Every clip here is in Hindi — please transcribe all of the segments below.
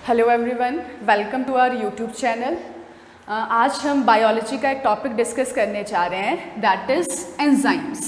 Hello everyone, welcome to our YouTube channel. आज हम बायोलॉजी का एक टॉपिक डिस्कस करने जा रहे हैं, that is enzymes.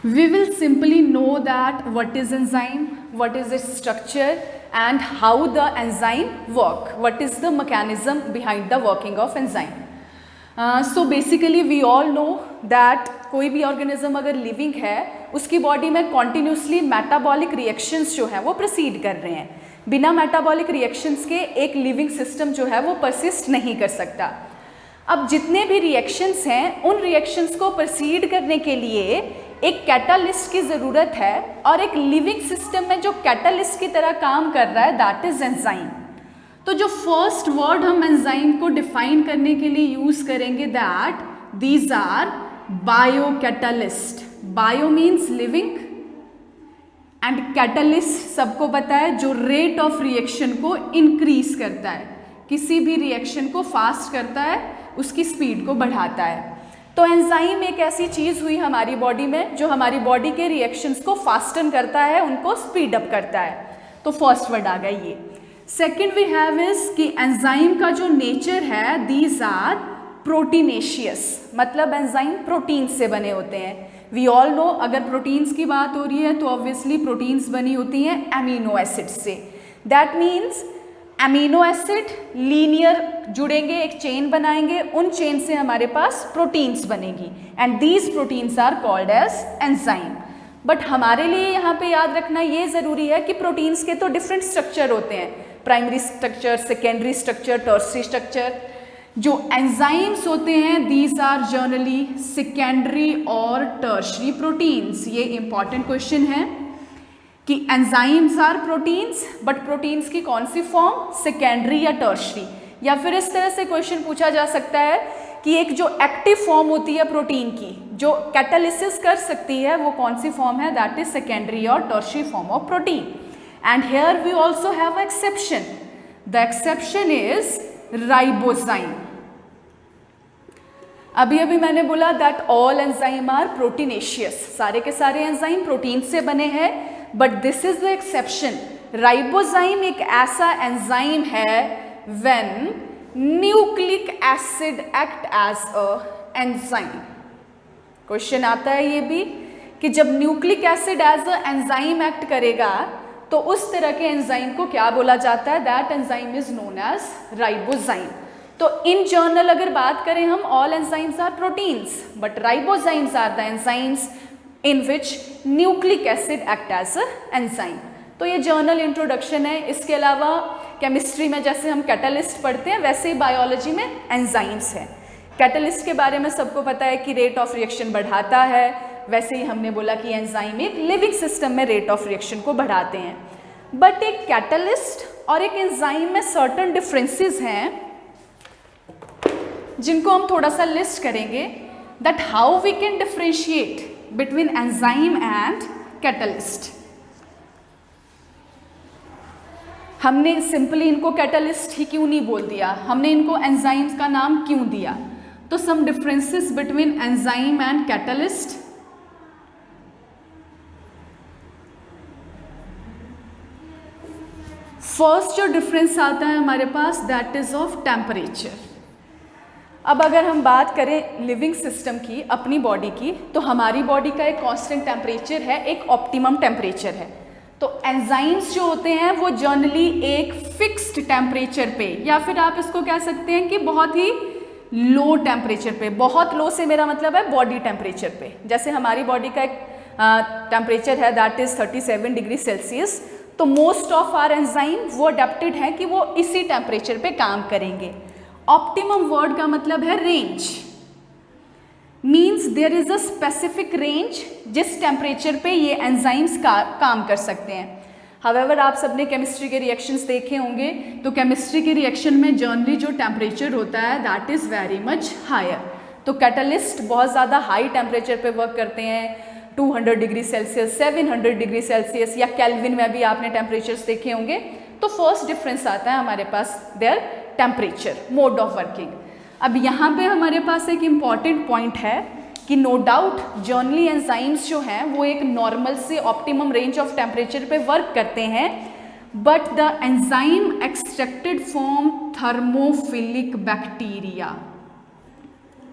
We will simply know that what is enzyme, what is its structure and how the enzyme work, what is the mechanism behind the working of enzyme. So basically we all know that कोई भी ऑर्गेनिज्म अगर लिविंग है उसकी बॉडी में कॉन्टिन्यूसली मेटाबॉलिक रिएक्शंस जो है वो प्रोसीड कर रहे हैं। बिना मेटाबॉलिक रिएक्शंस के एक लिविंग सिस्टम जो है वो परसिस्ट नहीं कर सकता। अब जितने भी रिएक्शंस हैं उन रिएक्शंस को प्रोसीड करने के लिए एक कैटालिस्ट की ज़रूरत है, और एक लिविंग सिस्टम में जो कैटालिस्ट की तरह काम कर रहा है दैट इज एंजाइम। तो जो फर्स्ट वर्ड हम एंजाइम को डिफाइन करने के लिए यूज करेंगे that these are biocatalyst. Bio means living and catalyst सबको पता है जो रेट ऑफ रिएक्शन को इंक्रीज करता है, किसी भी रिएक्शन को फास्ट करता है, उसकी स्पीड को बढ़ाता है। तो एंजाइम एक ऐसी चीज हुई हमारी बॉडी में जो हमारी बॉडी के रिएक्शंस को फास्टन करता है, उनको स्पीड अप करता है। तो फर्स्ट वर्ड आ गया ये। सेकेंड वी हैव इज कि एंजाइम का जो नेचर है दीज आर प्रोटीनेशियस, मतलब एंजाइम प्रोटीन से बने होते हैं। वी ऑल नो अगर प्रोटीन्स की बात हो रही है तो ऑब्वियसली प्रोटीन्स बनी होती हैं एमिनो एसिड से। That means amino acid linear जुड़ेंगे, एक चेन बनाएंगे, उन चेन से हमारे पास प्रोटीन्स बनेगी and these proteins are called as enzyme. But हमारे लिए यहाँ पे याद रखना ये ज़रूरी है कि प्रोटीन्स के तो डिफरेंट स्ट्रक्चर होते हैं, primary structure, secondary structure, tertiary structure. जो एंजाइम्स होते हैं दीज आर जनरली सेकेंडरी और टर्सरी प्रोटीन्स। ये इंपॉर्टेंट क्वेश्चन है कि enzymes are proteins, but proteins की कौन सी फॉर्म, सेकेंडरी या टर्सरी। या फिर इस तरह से क्वेश्चन पूछा जा सकता है कि एक जो एक्टिव फॉर्म होती है प्रोटीन की, जो कैटालिसिस कर सकती है, वो कौन सी फॉर्म है, दैट इज सेकेंडरी और tertiary form of protein. And here we also have exception, the exception is ribozyme. अभी अभी मैंने बोला that all enzyme are proteinaceous, सारे के सारे एंजाइम प्रोटीन से बने हैं, but this is the exception. Ribozyme एक ऐसा एंजाइम है when nucleic acid act as a enzyme. Question आता है ये भी कि जब nucleic acid as a enzyme act करेगा तो उस तरह के एंजाइम को क्या बोला जाता है, that enzyme is known as ribozyme. तो इन जनरल अगर बात करें हम, all enzymes are proteins but ribozymes are the enzymes in which nucleic acid act as a enzyme. तो ये जर्नल इंट्रोडक्शन है। इसके अलावा केमिस्ट्री में जैसे हम कैटालिस्ट पढ़ते हैं वैसे ही बायोलॉजी में एंजाइम्स है। कैटालिस्ट के बारे में सबको पता है कि रेट ऑफ रिएक्शन बढ़ाता है, वैसे ही हमने बोला कि एंजाइम एक लिविंग सिस्टम में रेट ऑफ रिएक्शन को बढ़ाते हैं। बट एक कैटालिस्ट और एक एंजाइम में सर्टेन डिफरेंसेस हैं जिनको हम थोड़ा सा लिस्ट करेंगे, that how we can differentiate between enzyme and catalyst. हमने सिंपली इनको कैटालिस्ट ही क्यों नहीं बोल दिया, हमने इनको एंजाइम्स का नाम क्यों दिया? तो some differences between enzyme and catalyst. First जो डिफरेंस आता है हमारे पास दैट इज ऑफ टेम्परेचर। अब अगर हम बात करें लिविंग सिस्टम की, अपनी बॉडी की, तो हमारी बॉडी का एक कांस्टेंट टेम्परेचर है, एक ऑप्टिमम टेम्परेचर है। तो एंजाइम्स जो होते हैं वो जनरली एक फिक्स्ड टेम्परेचर पे, या फिर आप इसको कह सकते हैं कि बहुत ही लो टेम्परेचर पे। बहुत लो से मेरा मतलब है बॉडी टेम्परेचर पे। जैसे हमारी बॉडी का एक टेम्परेचर है दैट इज 37 डिग्री सेल्सियस, तो मोस्ट ऑफ आर एंजाइम वो अडेप्टेड हैं कि वो इसी टेम्परेचर पे काम करेंगे। ऑप्टिमम वर्ड का मतलब है range, means there is a specific range जिस टेम्परेचर पे ये एंजाइम्स काम कर सकते हैं। हावेवर आप सबने केमिस्ट्री के रिएक्शंस देखे होंगे, तो केमिस्ट्री के रिएक्शन में जनरली जो टेम्परेचर होता है that is very much higher. तो कैटालिस्ट बहुत ज़्यादा हाई टेम्परेचर पे वर्क करते हैं, 200 डिग्री सेल्सियस, 700 डिग्री सेल्सियस, या केल्विन में भी आपने टेम्परेचर्स देखे होंगे। तो फर्स्ट डिफरेंस आता है हमारे पास their temperature, mode of working. अब यहाँ पे हमारे पास एक इम्पॉर्टेंट पॉइंट है कि नो डाउट जर्नली एंजाइम्स जो हैं वो एक नॉर्मल से ऑप्टिमम रेंज ऑफ टेम्परेचर पे वर्क करते हैं, but the enzyme extracted from thermophilic bacteria.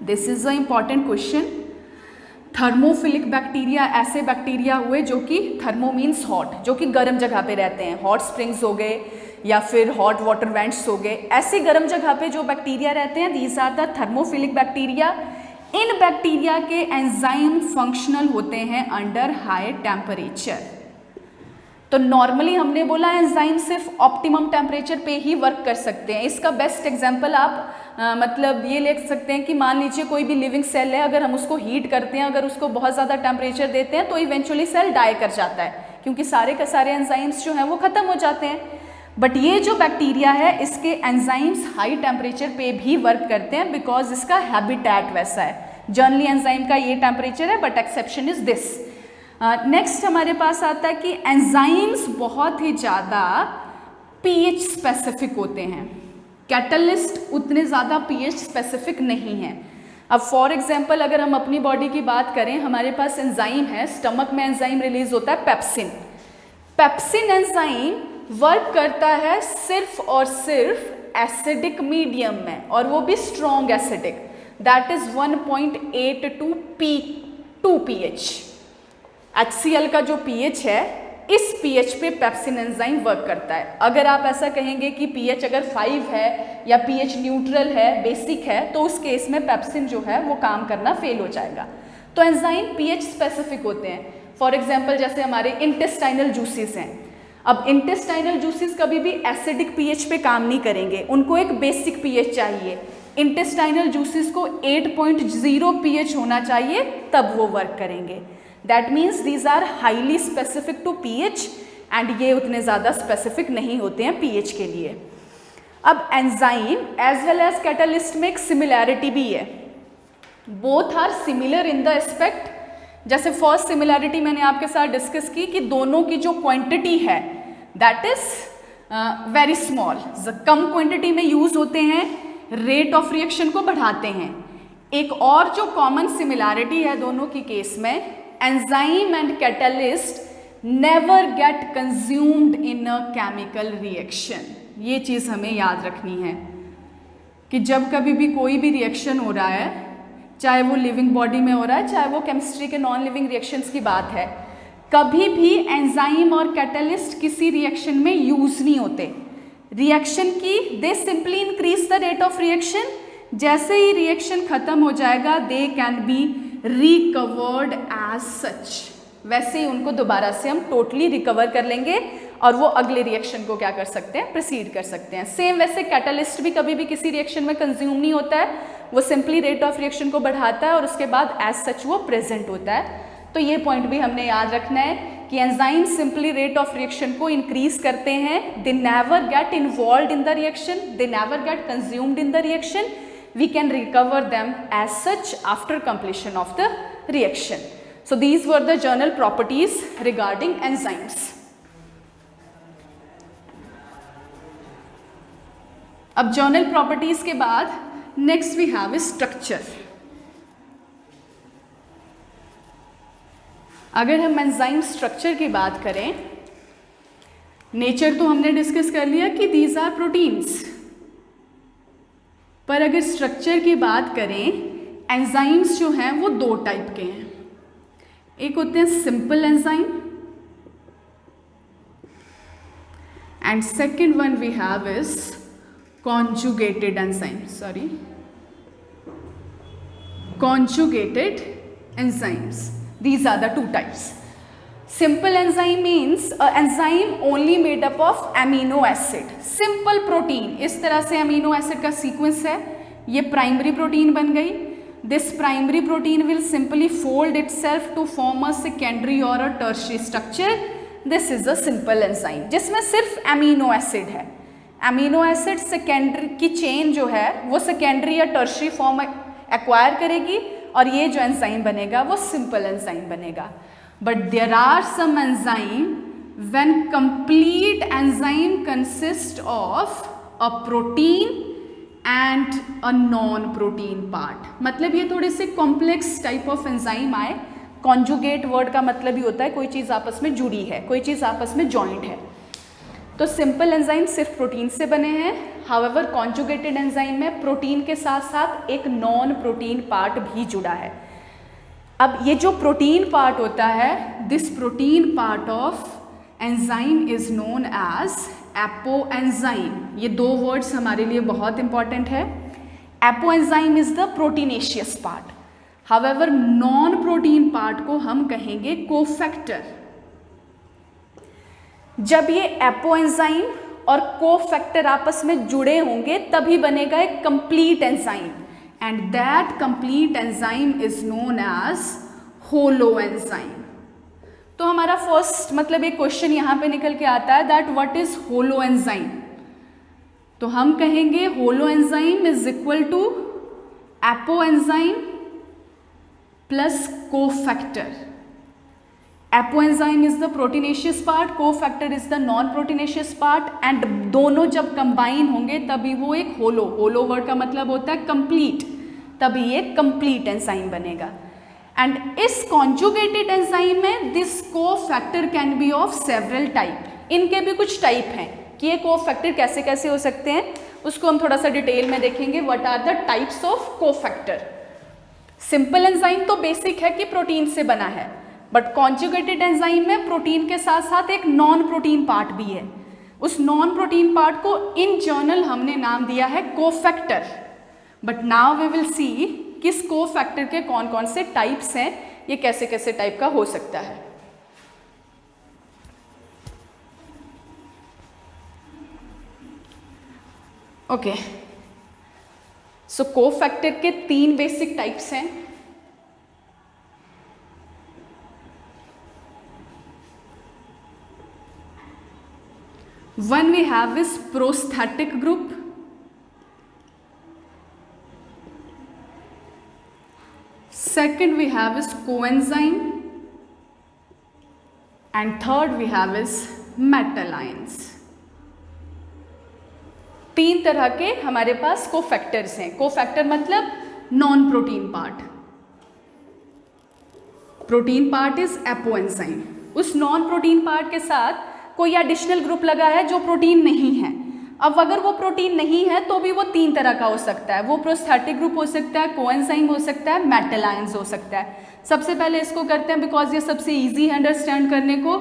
This is an important question. Thermophilic bacteria ऐसे बैक्टीरिया हुए जो कि थर्मो मीन्स हॉट, जो कि गर्म जगह पे रहते हैं, हॉट स्प्रिंग्स हो गए या फिर हॉट वाटर वेंट्स हो गए, ऐसे गर्म जगह पे जो बैक्टीरिया रहते हैं, these are the thermophilic bacteria. इन बैक्टीरिया के एंजाइम फंक्शनल होते हैं अंडर हाई टेम्परेचर। तो नॉर्मली हमने बोला एंजाइम सिर्फ ऑप्टिमम टेम्परेचर पे ही वर्क कर सकते हैं। इसका बेस्ट एग्जांपल आप मतलब ये ले सकते हैं कि मान लीजिए कोई भी लिविंग सेल है, अगर हम उसको हीट करते हैं, अगर उसको बहुत ज़्यादा टेम्परेचर देते हैं तो इवेंचुअली सेल डाई कर जाता है, क्योंकि सारे के सारे एंजाइम्स जो हैं वो ख़त्म हो जाते हैं। बट ये जो बैक्टीरिया है इसके एंजाइम्स हाई टेम्परेचर पे भी वर्क करते हैं, बिकॉज इसका हैबिटेट वैसा है। जनरली एंजाइम का ये टेम्परेचर है, but exception is this. Next हमारे पास आता है कि एंजाइम्स बहुत ही ज़्यादा पीएच स्पेसिफिक होते हैं, कैटलिस्ट उतने ज़्यादा पीएच स्पेसिफिक नहीं है। अब फॉर एग्जांपल अगर हम अपनी बॉडी की बात करें, हमारे पास एंजाइम है, स्टमक में एंजाइम रिलीज होता है पेप्सिन। पेप्सिन एंजाइम वर्क करता है सिर्फ और सिर्फ एसिडिक मीडियम में, और वो भी strong acidic, that is 1.82 pH। HCl का जो pH है, इस pH पे पेप्सिन एंजाइम वर्क करता है। अगर आप ऐसा कहेंगे कि pH अगर 5 है या pH न्यूट्रल है, बेसिक है, तो उस केस में पेप्सिन जो है वो काम करना फेल हो जाएगा। तो एंजाइम pH स्पेसिफिक होते हैं। फॉर एग्जांपल जैसे हमारे इंटेस्टाइनल जूसेस हैं। अब इंटेस्टाइनल जूसेस कभी भी एसिडिक pH पे काम नहीं करेंगे, उनको एक बेसिक pH चाहिए। इंटेस्टाइनल जूसेस को 8.0 pH होना चाहिए, तब वो वर्क करेंगे। That means these are highly specific to pH, एंड ये उतने ज़्यादा स्पेसिफिक नहीं होते हैं pH के लिए। अब enzyme as well as catalyst में एक सिमिलैरिटी भी है, both are similar in the aspect. जैसे फर्स्ट सिमिलैरिटी मैंने आपके साथ डिस्कस की कि दोनों की जो क्वांटिटी है that is very small, come quantity में यूज होते हैं, रेट ऑफ रिएक्शन को बढ़ाते हैं। एक और जो कॉमन सिमिलैरिटी है दोनों की केस में, enzyme and catalyst never get consumed in a chemical reaction. ये चीज़ हमें याद रखनी है कि जब कभी भी कोई भी रिएक्शन हो रहा है, चाहे वो लिविंग बॉडी में हो रहा है, चाहे वो केमिस्ट्री के नॉन लिविंग रिएक्शंस की बात है, कभी भी एंजाइम और कैटलिस्ट किसी रिएक्शन में यूज नहीं होते। रिएक्शन की they simply increase the rate of reaction, जैसे ही रिएक्शन खत्म हो जाएगा they can be recovered as such, वैसे ही उनको दोबारा से हम टोटली रिकवर कर लेंगे और वो अगले रिएक्शन को क्या कर सकते हैं, प्रोसीड कर सकते हैं। सेम वैसे कैटलिस्ट भी कभी भी किसी रिएक्शन में कंज्यूम नहीं होता है, वो सिंपली रेट ऑफ रिएक्शन को बढ़ाता है और उसके बाद एज सच वो प्रेजेंट होता है। तो ये पॉइंट भी हमने याद रखना है कि enzyme simply rate of reaction को इंक्रीज करते हैं, they never get involved in the reaction, they never get consumed in the reaction, we can recover them as such after completion of the reaction. So these were the general properties regarding enzymes. अब general properties के बाद next we have is structure. अगर हम एंजाइम स्ट्रक्चर की बात करें, नेचर तो हमने डिस्कस कर लिया कि these are proteins, पर अगर स्ट्रक्चर की बात करें, एंजाइम्स जो हैं वो दो टाइप के हैं। एक होते हैं simple enzyme and second one we have is conjugated enzyme, conjugated enzymes. These are the two types. Simple enzyme means an enzyme only made up of amino acid. Simple protein, इस तरह से amino acid का sequence है, ये primary protein बन गई. This primary protein will simply fold itself to form a secondary or a tertiary structure. This is a simple enzyme, जिसमें सिर्फ amino acid है. Amino acid secondary की chain जो है वो secondary या tertiary form acquire करेगी और ये जो enzyme बनेगा वो simple enzyme बनेगा. But there are some enzyme when complete enzyme consists of a protein and a non-protein part. मतलब ये थोड़े से complex type of enzyme आए. Conjugate word का मतलब ही होता है कोई चीज़ आपस में जुड़ी है, कोई चीज़ आपस में joint है. तो सिंपल एंजाइम सिर्फ प्रोटीन से बने हैं, हाउएवर कॉन्जुगेटेड एंजाइम में प्रोटीन के साथ साथ एक नॉन प्रोटीन पार्ट भी जुड़ा है। अब ये जो प्रोटीन पार्ट होता है, this protein part of enzyme is known as apoenzyme. ये दो वर्ड्स हमारे लिए बहुत इंपॉर्टेंट है। Apoenzyme is the proteinaceous part, however non protein part को हम कहेंगे कोफैक्टर। जब ये एपोएंजाइम और कोफैक्टर आपस में जुड़े होंगे तभी बनेगा एक complete enzyme, and that complete enzyme is known as holoenzyme. तो हमारा फर्स्ट मतलब एक क्वेश्चन यहाँ पे निकल के आता है that what is holoenzyme. तो हम कहेंगे holoenzyme is equal to apoenzyme plus cofactor. Apoenzyme is the proteinaceous part, cofactor is the non proteinaceous part, and दोनों जब कंबाइन होंगे तभी वो एक होलो वर्ड का मतलब होता है कंप्लीट, तभी एक कंप्लीट एंजाइम बनेगा। एंड इस कॉन्जुगेटेड एंजाइम में this cofactor can be of several type. इनके भी कुछ टाइप हैं कि ये कोफैक्टर कैसे कैसे हो सकते हैं, उसको हम थोड़ा सा डिटेल में देखेंगे। What are the types of cofactor. Simple enzyme तो बेसिक है कि प्रोटीन से बना है, बट कॉन्जुगेटेड एंजाइम में प्रोटीन के साथ साथ एक नॉन प्रोटीन पार्ट भी है। उस नॉन प्रोटीन पार्ट को इन जर्नल हमने नाम दिया है cofactor. But now we will see किस कोफैक्टर के कौन कौन से टाइप्स हैं, ये कैसे कैसे टाइप का हो सकता है। ओके, सो कोफैक्टर के 3 बेसिक टाइप्स हैं। One we have is prosthetic group, second we have is coenzyme, and third we have is metal ions। 3 तरह के हमारे पास कोफैक्टर्स हैं। कोफैक्टर मतलब non protein part, protein part is apoenzyme. उस नॉन प्रोटीन पार्ट के साथ कोई एडिशनल ग्रुप लगा है जो प्रोटीन नहीं है। अब अगर वो प्रोटीन नहीं है तो भी वो 3 तरह का हो सकता है। वो प्रोस्थेटिक ग्रुप हो सकता है, कोएंजाइम हो सकता है, मेटल आयंस हो सकता है। सबसे पहले इसको करते हैं बिकॉज ये सबसे इजी है अंडरस्टैंड करने को।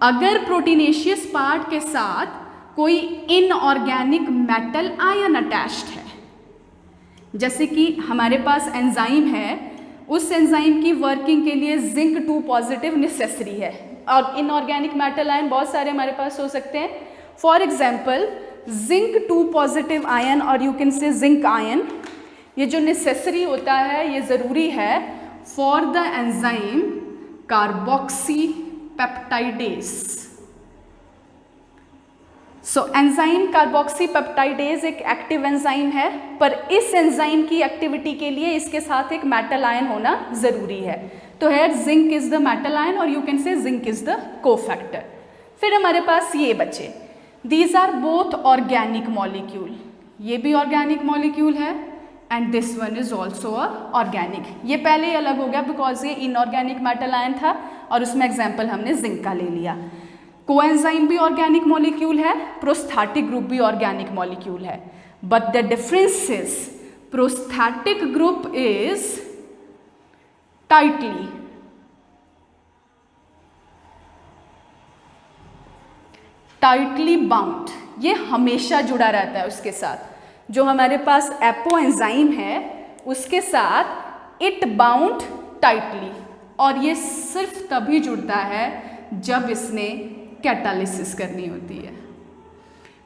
अगर प्रोटीनेशियस पार्ट के साथ कोई इनऑर्गेनिक मेटल आयन अटैच्ड है, जैसे कि हमारे पास एंजाइम है, उस एंजाइम की वर्किंग के लिए जिंक 2 पॉजिटिव नेसेसरी है, और इनऑर्गेनिक मेटल आयन बहुत सारे हमारे पास हो सकते हैं। For example zinc 2 positive ion और you can say zinc ion, ये जो नेसेसरी होता है, ये ज़रूरी है for the enzyme carboxypeptidase. So enzyme carboxypeptidase एक एक्टिव एंजाइम है, पर इस एंजाइम की एक्टिविटी के लिए इसके साथ एक मेटल आयन होना ज़रूरी है। तो है zinc is the metal ion और you can say zinc is the cofactor. फिर हमारे पास ये बचे, these are both organic molecule. ये भी ऑर्गेनिक मॉलिक्यूल है and this one is also organic. ये पहले ही अलग हो गया बिकॉज ये इनऑर्गेनिक मेटल आयन था और उसमें एग्जाम्पल हमने जिंक का ले लिया। कोएंजाइम भी ऑर्गेनिक मॉलिक्यूल है, प्रोस्थेटिक ग्रुप भी ऑर्गेनिक मॉलिक्यूल है, but the difference is prosthetic group is tightly bound, ये हमेशा जुड़ा रहता है उसके साथ। जो हमारे पास एपोएंजाइम है उसके साथ इट बाउंड टाइटली, और ये सिर्फ तभी जुड़ता है जब इसने कैटालिसिस करनी होती है।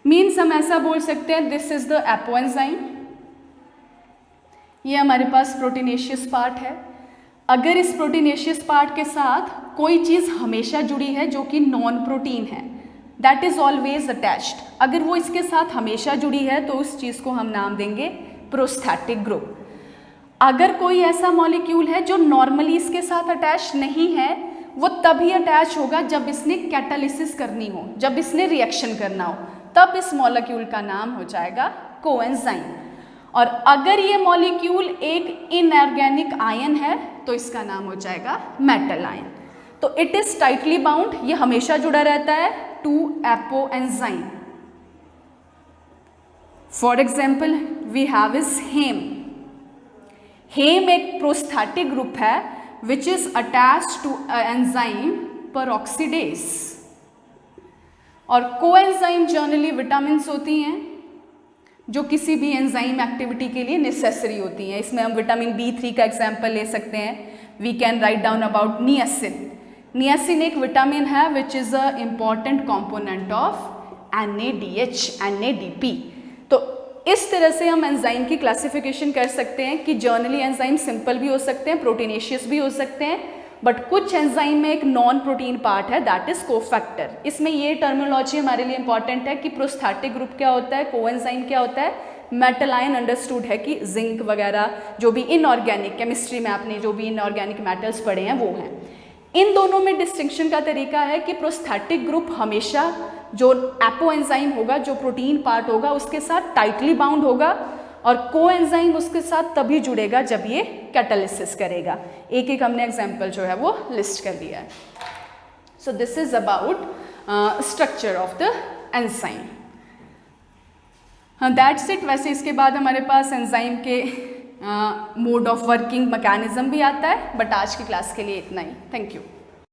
मीन्स हम ऐसा बोल सकते हैं दिस इज द एपोएंजाइम, ये हमारे पास प्रोटीनेशियस पार्ट है। अगर इस प्रोटीनेशियस पार्ट के साथ कोई चीज़ हमेशा जुड़ी है जो कि नॉन प्रोटीन है, दैट इज ऑलवेज अटैच्ड, अगर वो इसके साथ हमेशा जुड़ी है तो उस चीज़ को हम नाम देंगे प्रोस्थेटिक ग्रुप। अगर कोई ऐसा मॉलिक्यूल है जो नॉर्मली इसके साथ अटैच नहीं है, वो तभी अटैच होगा जब इसने कैटालिसिस करनी हो, जब इसने रिएक्शन करना हो, तब इस मॉलिक्यूल का नाम हो जाएगा कोएंजाइम। और अगर ये मॉलिक्यूल एक इनऑर्गेनिक आयन है तो इसका नाम हो जाएगा मेटल आयन। तो इट इज टाइटली बाउंड, ये हमेशा जुड़ा रहता है to apoenzyme. For example we have is heme. Heme एक प्रोस्थेटिक ग्रुप है which is attached to enzyme peroxidase. और कोएंजाइम जनरली विटामिन्स होती हैं जो किसी भी एंजाइम एक्टिविटी के लिए नेसेसरी होती हैं. इसमें हम विटामिन B3 का एग्जाम्पल ले सकते हैं. We can write down about niacin. Niacin एक विटामिन है which is a important component of NADH, NADP. तो इस तरह से हम एंजाइम की क्लासिफिकेशन कर सकते हैं कि जर्नली एंजाइम सिंपल भी हो सकते हैं, प्रोटीनेशियस भी हो सकते हैं, बट कुछ एंजाइम में एक नॉन प्रोटीन पार्ट है दैट इज कोफैक्टर. इसमें ये टर्मिनोलॉजी हमारे लिए इंपॉर्टेंट है कि प्रोस्थेटिक ग्रुप क्या होता है, कोएंजाइम क्या होता है. मेटल आयन अंडरस्टूड है कि जिंक वगैरह जो भी इनऑर्गेनिक, केमिस्ट्री में आपने जो भी इनऑर्गेनिक मेटल्स पढ़े हैं वो हैं. इन दोनों में डिस्टिंक्शन का तरीका है कि प्रोस्थेटिक ग्रुप हमेशा जो एपो एंजाइम होगा, जो प्रोटीन पार्ट होगा, उसके साथ टाइटली बाउंड होगा और कोएंजाइम उसके साथ तभी जुड़ेगा जब ये कैटालिसिस करेगा. एक एक हमने एग्जाम्पल जो है वो लिस्ट कर दिया है. So this is about structure of the enzyme. That's it. वैसे इसके बाद हमारे पास एंजाइम के मोड ऑफ वर्किंग मैकेनिज्म भी आता है, बट आज की क्लास के लिए इतना ही. Thank you.